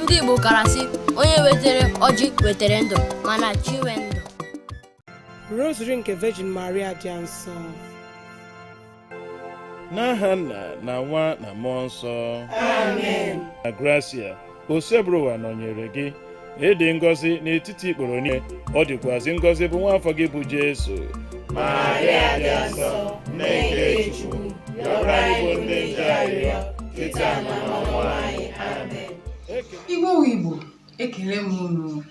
ndị Igbo karasị onye wetere ọjị wetere ndụ mana chi we ndụ. Rosary nke Virgin Maria dị nsọ. N'aha Nna na Nwa na Mmụọ Nsọ. Amen. Na Gracia, Osebrowa nọnyere gị, ịdị ngọzi n'etiti ikporo niile, ọ dịkwazị ngọzi bụ nwa afọ gị bụ Jesu. Maria dị nsọ, nne nke Chukwu, yọrọ anyị bụ ndị njọ arịrịọ, kịta na n'ọnwa anyị. Amen. Igbo ekele m unu.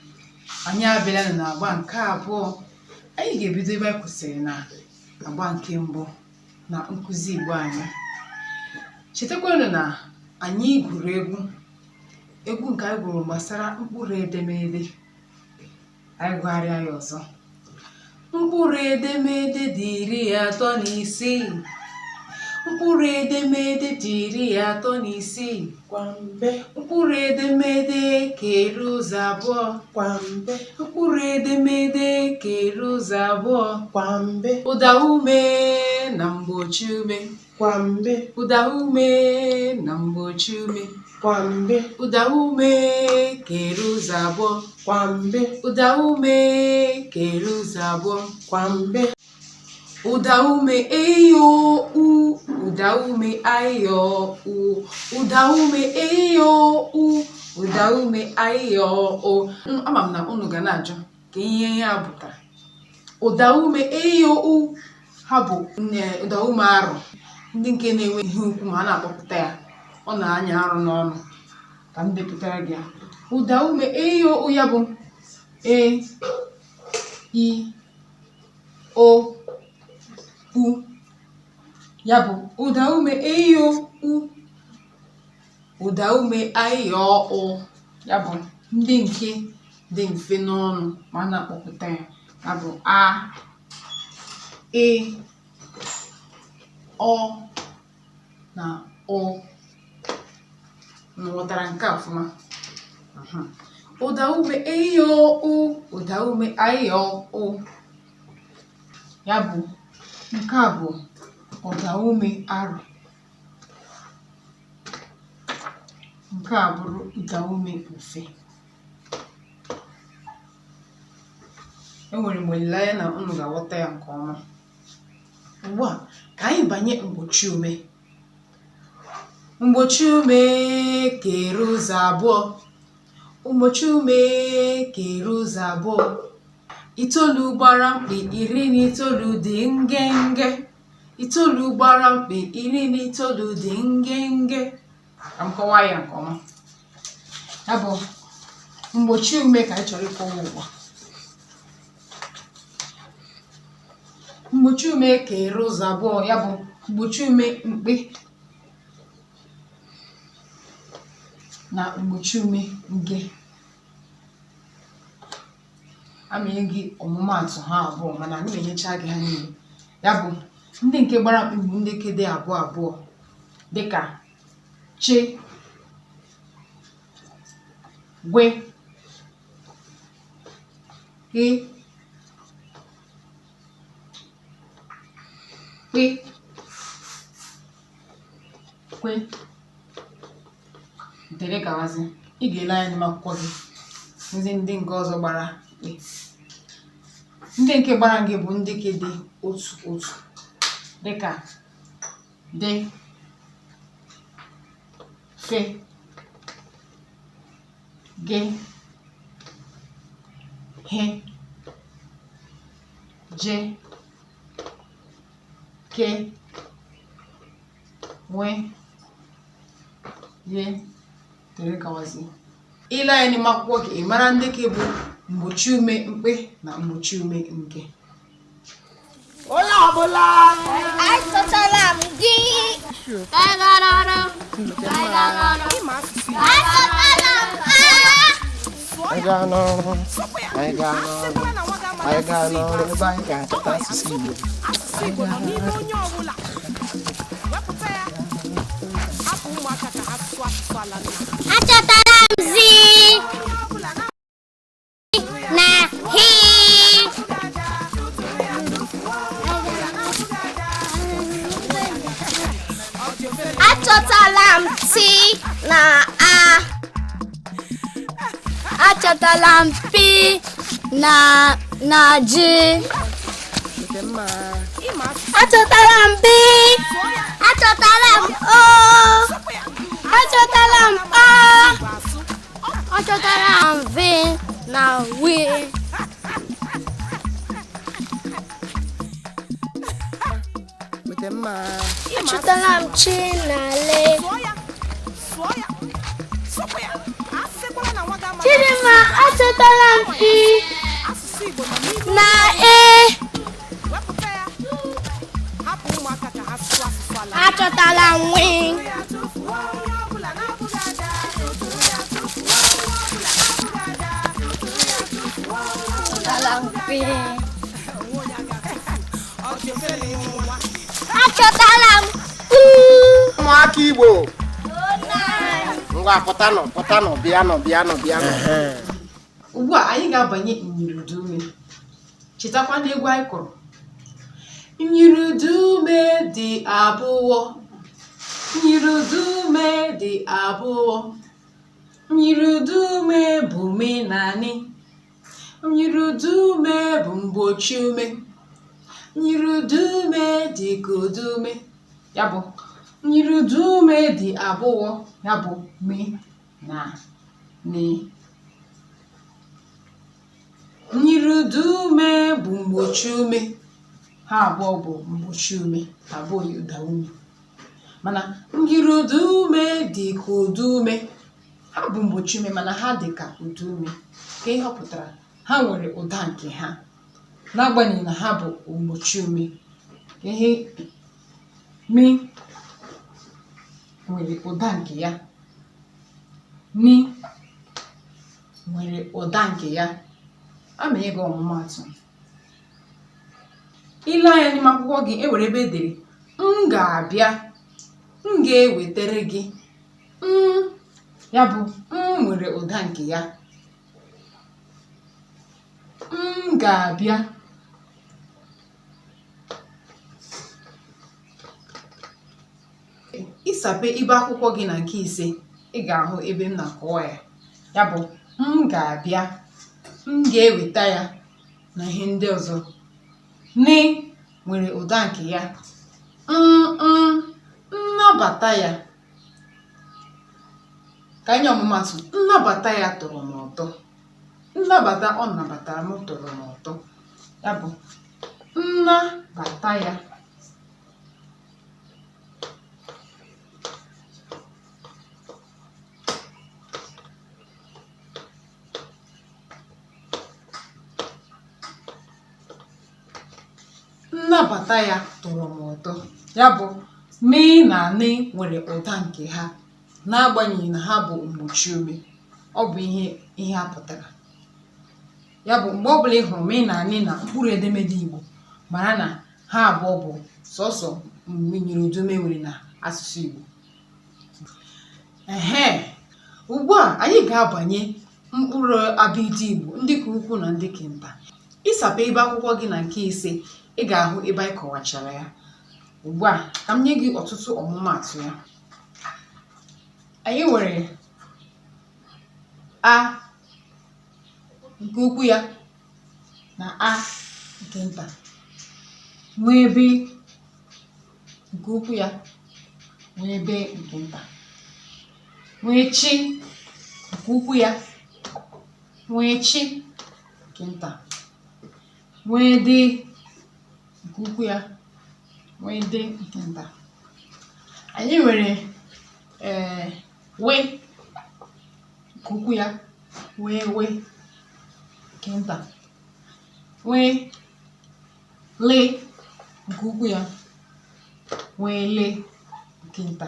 Anyị abịala n'agba nke abụọ. Anyị ga-ebido ebe anyị kwụsịrị na agba nke mbụ na nkụzi Igbo anyị. Chetakwanụ na anyị gụrụ egwu nke anyị gụrụ gbasara mkpụrụ edemede. Anyị gụgharịa ya ọzọ. Mkpụrụ edemede dị 36. Mkpụrụ edemede dị 36. Kwambe. Mkpụrụ edemede kere ụzọ abụọ. Kwambe. Mkpụrụ edemede kere ụzọ abụọ. Kwambe. Ụda ume na mgbochi ume. Kwambe. Ụda ume na mgbochi ume. Kwambe. Ụda ume kere ụzọ abụọ. Kwambe. Ụda ume kere ụzọ abụọ. Kwambe. Ụda ume eyo u. Ụda ume ayo u. Ụda ume eyo u. Ụda ume ayo o. Ama m na unu ga na-ajụ ka ihe ya pụtara. Ụda ume eyo u ha bụ ụda ume arụ. Ndị nke na-enwe ihe ukwu ma a na-akpọpụta ya, ọ na-anya arụ n'ọnụ. Ka m depụtara gị ya. Ụda ume eyo u ya bụ e, i, o, u. Ya bụ ụda ume eyo u. Ụda ume ayo o ya bụ ndị nke dị mfe n'ọnụ ma a na-akpọpụta ya. Ya bụ a, e, ọ na o. Nghọtara nke ọfụma? Ụda ume eyo u. Ụda ume ayo o ya bụ nke a bụ ụda ume arụ. Nke a bụrụ ụda ume mfe. Enwere m olileanya na unu ga-aghọta ya nke ọma. Ugbu a ka anyị banye mgbochi ume. Mgbochi ume kere ụzọ abụọ. Mgbochi ume kere ụzọ abụọ. 9 gbara mkpị 19 dị ngenge. 9 gbara mkpị 19 dị ngenge. Ka m kọwaa ya nke ọma. Ya bụ mgbochi ume ka anyị chọrọ ịkọwa ugbu a. Mgbochi ume kere ụzọ abụọ ya bụ mgbochi ume mkpị na mgbochi ume nge. Amịnye gị ọmụmaatụ ha abụọ mana anyị na-enyecha gị ha niile. Ya bụ ndị nke gbara mkpị bụ ndị kede abụọ abụọ dịka chi, gwe, he, kwe, kwe, dere gawazi. Ị ga-ele anya n'ime akwụkwọ gị ndị nke ọzọ gbara mkpị. Ndị nke gbara ngị bụ ndị ke dị otu otu dịka dị, fe, ge, he, je, ke, nwe, ye, dere gawazi. Ile anya n'ime akwụkwọ gị ị mara ndị ke bụ mgbochi ume mkpị na mgbochi ume nke. Onye ọbụla Achọtala m gị. Achọtala m ha. Anyị gaa n'ọrụ ebe anyị ga-achọta asụsụ Igbo. Achọtala m zi na hi. Achọtala m si na a. achọtala m pi na ji. Achọtala m bi. Achọtala m o. Achọtala m a. Achọtala m vi na wi. Achọtala m chi na le. Chidimma, achọtala m pi na e. Achọtala m wi. Achọtala m pi. Achọtala m ụmụaka Igbo ngwa pụtanụ bịanụ. Ugbu a anyị ga-abanye nyirudume. Chetakwa na egwu anyị kụrụ. Nyirudume dị abụọ. Nyirudume dị abụọ. Nyirudume bụ menani. Nyirudume bụ mgbochi ume. Nyirudume dị ka udume. Ya bụ nyirudume dị abụọ. Ya bụ me na ni. Nyirudume bụ mgbochi ume. Ha abụọ bụ mgbochi ume, abụghị ụda ume. Mana nyirudume dị ka udume. Ha bụ mgbochi ume mana ha dị ka udume. Ka ihe ọ pụtara, ha nwere ụda nke ha n'agbanyeghị na ha bụ mgbochi ume. Ihe mi nwere ụda nke ya, ni nwere ụda nke ya. Ama ịga ọmụmatụ. Ile anya n'ime akwụkwọ gị, e were ebe edere m ga-abịa, m ga-ewetere gị. Ya bụ nwere ụda nke ya. M ga-abịa. Ịsape ibe akwụkwọ gị na nke ise, ị ga-ahụ ebe m na-akọwa ya. Ya bụ m ga-abịa, m ga-eweta ya na ihe ndị ọzọ. Ni nwere ụda nke ya. Nnabata ya. Ka anyị ọmụmatụ. Nnabata ya tọrọ m ụtọ. Nnabata ọ nabatara m tọrọ m ụtọ. Ya bụ nnabata ya. Nnabata ya tọrọ m ụtọ. Ya bụ me na ni nwere ụda nke ha n'agbanyeghị na ha bụ mgbochi ume. Ọ bụ ihe a pụtara. Ya bụ mgbe ọbụla ị hụrụ me na ni na mkpụrụ edemede Igbo, mara na ha abụọ bụ sọsọ nyirudume nwere na asụsụ Igbo. Ugbu a anyị ga-abanye mkpụrụ abịdị Igbo ndị ka ukwu na ndị ka nta. Ịsape ebe akwụkwọ gị na nke ise, ị ga-ahụ ebe anyị kọwachara ya. Ugbu a ka m nye gị ọtụtụ ọmụmatụ ya. Anyị nwere a nke ukwu ya na a nke nta. Nwee ebe nke ukwu ya, nwee ebe nke nta. Nwee chi nke ukwu ya, nwee chi nke nta. Nwee dị nke ukwu ya, nwee dị nke nta. Anyị nwere we nke ukwu ya, nwee we nke nta. Nwee le nke ukwu ya, nwee le nke nta.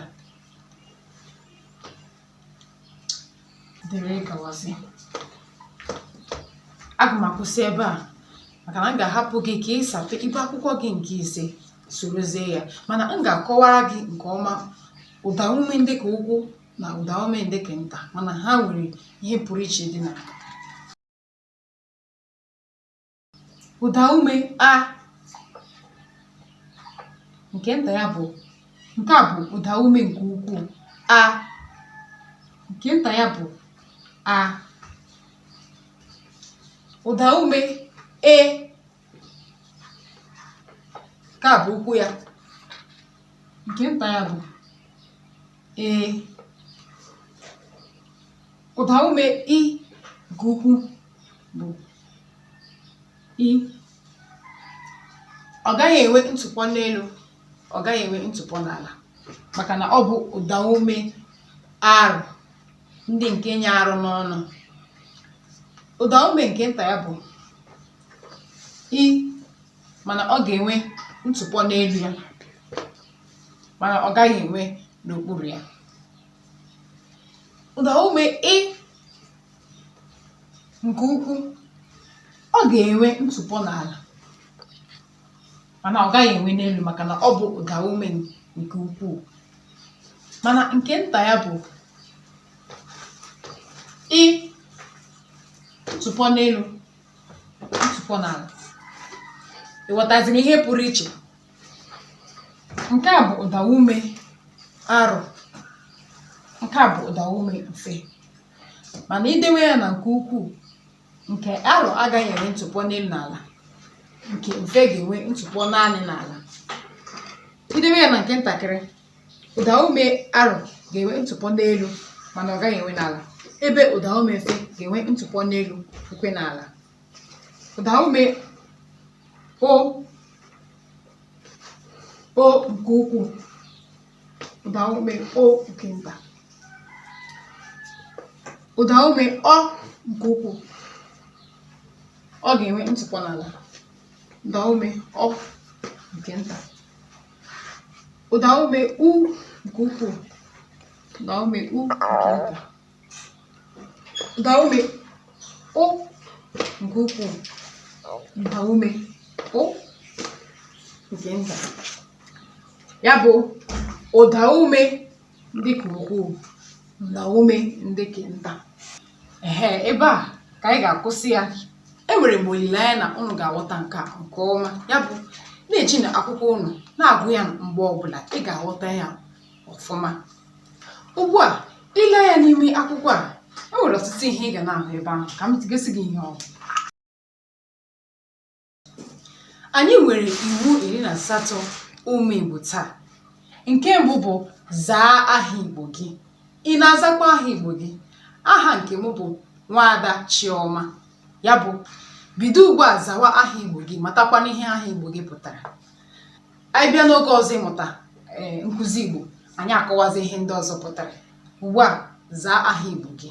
Dere gawazi. Aga m akwụsị ebe a maka na m ga-ahapụ gị ka ị sape ibe akwụkwọ gị nke ise sorozie ya. Mana m ga-akọwara gị nke ọma ụda ume ndị ka ukwu na ụda ume ndị ka nta, mana ha nwere ihe pụrụ iche dị na ụda ume a nke nta. Ya bụ nke a bụ ụda ume nke ukwu a. Nke nta ya bụ a. ụda ume e ka bụ ukwu ya, nke nta ya bụ e. Ụda ume i nke ukwu bụ i. Ọ gaghị enwe ntụpọ n'elu, ọ gaghị enwe ntụpọ n'ala, maka na ọ bụ ụda ume arụ, ndị nke nye arụ n'ọnụ. Ụda ume nke nta ya bụ i, mana ọ ga-enwe ntụpọ n'elu ya, mana ọ gaghị enwe n'okpuru ya. Ụda ume ị nke ukwu, ọ ga-enwe ntụpọ n'ala, mana ọ gaghị enwe n'elu, maka na ọ bụ ụda ume nke ukwuu. Mana nke nta ya bụ ị, ntụpọ n'elu, ntụpọ n'ala. Ịghọtaziri ihe pụrụ iche? Nke a bụ ụda ume arụ, nke a bụ ụda ume mfe, mana idewe ya na nke ukwuu, nke arụ agaghị enwe ntụpọ n'elu n'ala, nke mfe ga-enwe ntụpọ naanị n'ala. Idewe ya na nke ntakịrị, ụda ume arụ ga-enwe ntụpọ n'elu mana ọ gaghị enwe n'ala, ebe ụda ume mfe ga-enwe ntụpọ n'elu ukwe n'ala. Ụda ume o nke ukwuu, ụda ume o nke nta. Ụda ume ọ nke ukwuu, ọ ga-enwe ntụpọ n'ala. Ụda ume ọ nke nta. Ụda ume u nke ukwuu, ụda ume u nke nta. Ụda ume o nke ukwuu, ụda ume o nke nta. Ya bụ ụda ume ndị ka ukwuu, ụda ume ndị ka nta. Ebe a ka anyị ga-akwụsị ya. Enwere m olileanya na unu ga-aghọta nke a nke ọma. Ya bụ na-eji na akwụkwọ unu na-agụ ya mgbe ọbụla, ị ga-aghọta ya ọfụma. Ugbu a ile ya n'ime akwụkwọ a, enwere ọtụtụ ihe ị ga na-ahụ ebe ahụ. Ka m gosi gị ihe ọ bụ. Anyị nwere iwu 18 ụmụ Igbo taa. Nke mbụ bụ zaa aha Igbo gị. Ị na-azakwa aha Igbo gị? Aha nke m bụ Nwaada Chioma. Ya bụ bido ugbu a zawa aha Igbo gị, matakwana ihe aha Igbo gị pụtara. Anyị bịa n'oge ọzọ ịmụta nkụzi Igbo, anyị akọwazi ihe ndị ọzọ pụtara. Ugbu a zaa aha Igbo gị.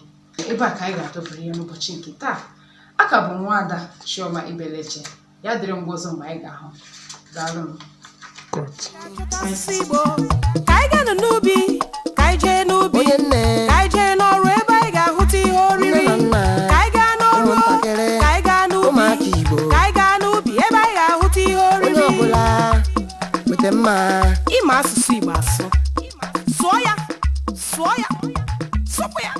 Ebe a ka anyị ga-atụpụrụ ihe n'ụbọchị nke taa. Aka bụ Nwaada Chioma Ibeleche. Ya dịrị mgbe ọzọ mgbe anyị ga-ahụ. Daalụ m. Asụsụ Igbo ka anyị gaa n'ubi, ka anyị jee n'ubi, ka anyị jee n'ọrụ ebe anyị ga-ahụta ihe oriri, ka anyị gaa n'ọrụ, ka anyị gaa n'ubi, ka anyị gaa n'ubi ebe anyị ga-ahụta ihe oriri. Ịma asụsụ Igbo asụ, sụọ ya, sụọ ya, sụpụ ya.